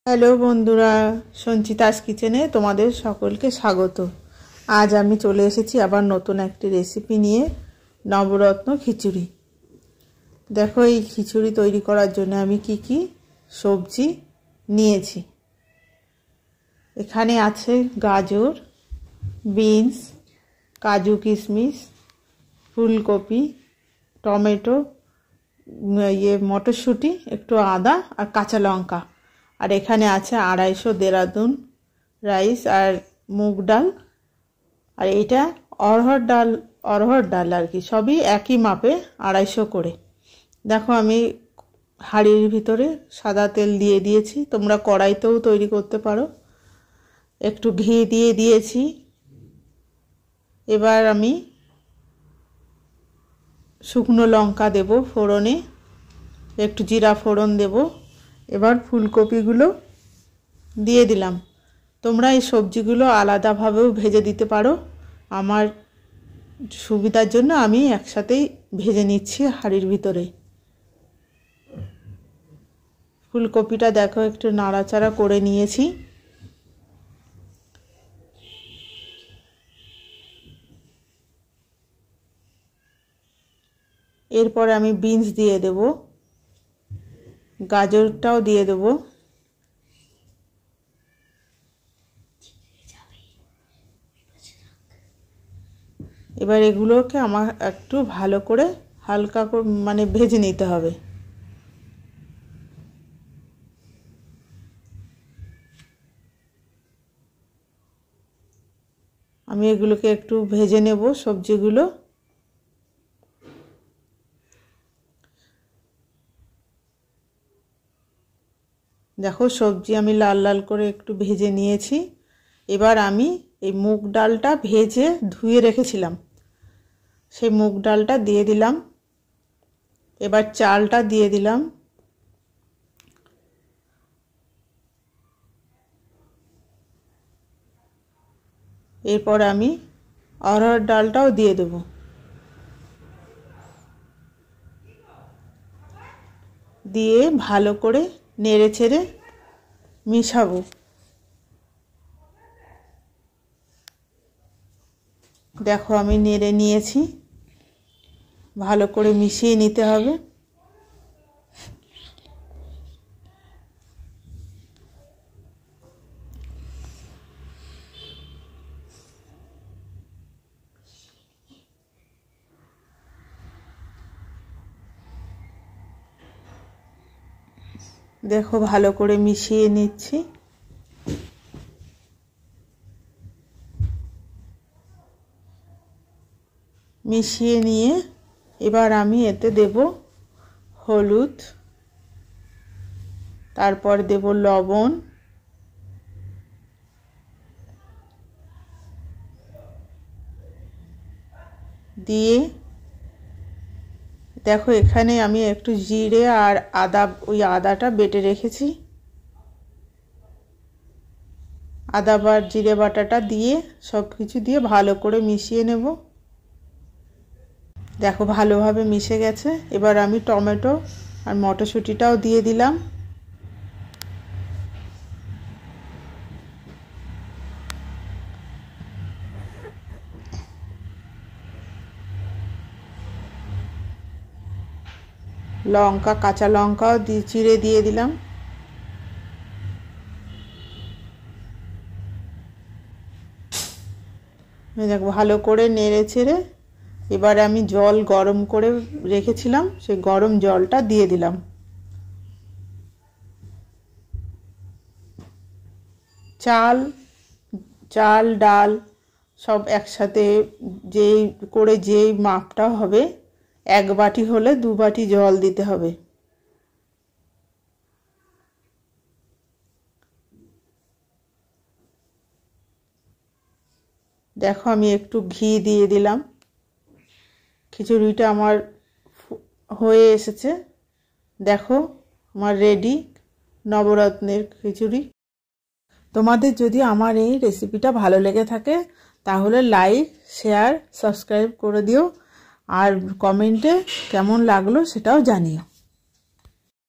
Hello বন্ধুরা, সঞ্চিতাস কিচেনে তোমাদের সকলকে স্বাগত। আজ আমি চলে এসেছি আবার নতুন একটি রেসিপি নিয়ে, নবরত্ন খিচুড়ি। দেখো এই খিচুড়ি তৈরি করার জন্য আমি কি কি সবজি নিয়েছি। এখানে আছে গাজর, বিনস, কাজু কিশমিশ, ফুলকপি, টমেটো, মটরশুঁটি, একটু আদা আর কাঁচা লঙ্কা। আর এখানে আছে 250 দেরাদুন রাইস আর মুগ ডাল। আর এটা অরহর ডাল আর কি, সবই একই মাপে 250 করে। দেখো আমি হাঁড়ির ভিতরে সাদা তেল দিয়ে দিয়েছি, তোমরা কড়াইতেও তৈরি করতে পারো। একটু ঘি দিয়ে দিয়েছি। এবার আমি শুকনো লঙ্কা দেব ফোড়নে, একটু জিরা ফোড়ন দেব। এবার ফুলকপিগুলো দিয়ে দিলাম। তোমরা এই সবজিগুলো আলাদাভাবেও ভেজে দিতে পারো, আমার সুবিধার জন্য আমি একসাথেই ভেজে নিচ্ছি হাঁড়ির ভিতরে। ফুলকপিটা দেখো একটু নাড়াচাড়া করে নিয়েছি। এরপরে আমি বিনস দিয়ে দেব, গাজরটাও দিয়ে দেব। এবার এগুলোকে আমার একটু ভালো করে হালকা করে ভেজে নিতে হবে। আমি এগুলোকে একটু ভেজে নেব সবজিগুলো। দেখো সবজি আমি লাল লাল করে একটু ভেজে নিয়েছি। এবার আমি এই মুগ ডালটা ভেজে ধুয়ে রেখেছিলাম, সেই মুগ ডালটা দিয়ে দিলাম। এবার চালটা দিয়ে দিলাম। এরপর আমি অরহর ডালটাও দিয়ে দেব। দিয়ে ভালো করে নেড়ে ছেড়ে মিশাবো। দেখো আমি নেড়ে নিয়েছি, ভালো করে মিশিয়ে নিতে হবে। দেখো ভালো করে মিশিয়ে নিচ্ছি। মিশিয়ে নিয়ে এবার আমি এতে দেব হলুদ, তারপর দেব লবণ, দিয়ে দেখো এখানে আমি একটু জিরে আর আদা, ওই আদাটা বেটে রেখেছি, আদা বা জিরে বাটাটা দিয়ে সব কিছু দিয়ে ভালো করে মিশিয়ে নেব। দেখো ভালোভাবে মিশে গেছে। এবার আমি টমেটো আর মটরশুঁটিটাও দিয়ে দিলাম। লঙ্কা, কাঁচা লঙ্কাও চিড়ে দিয়ে দিলাম। দেখো ভালো করে নেড়ে ছেড়ে এবার আমি জল গরম করে রেখেছিলাম, সেই গরম জলটা দিয়ে দিলাম। চাল ডাল সব একসাথে যেই মাপটা হবে, 1 বাটি হলে 2 বাটি জল দিতে হবে। দেখো আমি একটু ঘি দিয়ে দিলাম। খিচুড়িটা আমার হয়ে এসেছে। দেখো আমার রেডি নবরত্নের খিচুড়ি। তোমাদের যদি আমার এই রেসিপিটা ভালো লেগে থাকে তাহলে লাইক, শেয়ার, সাবস্ক্রাইব করে দিও। আর কমেন্টে কেমন লাগলো সেটাও জানিও।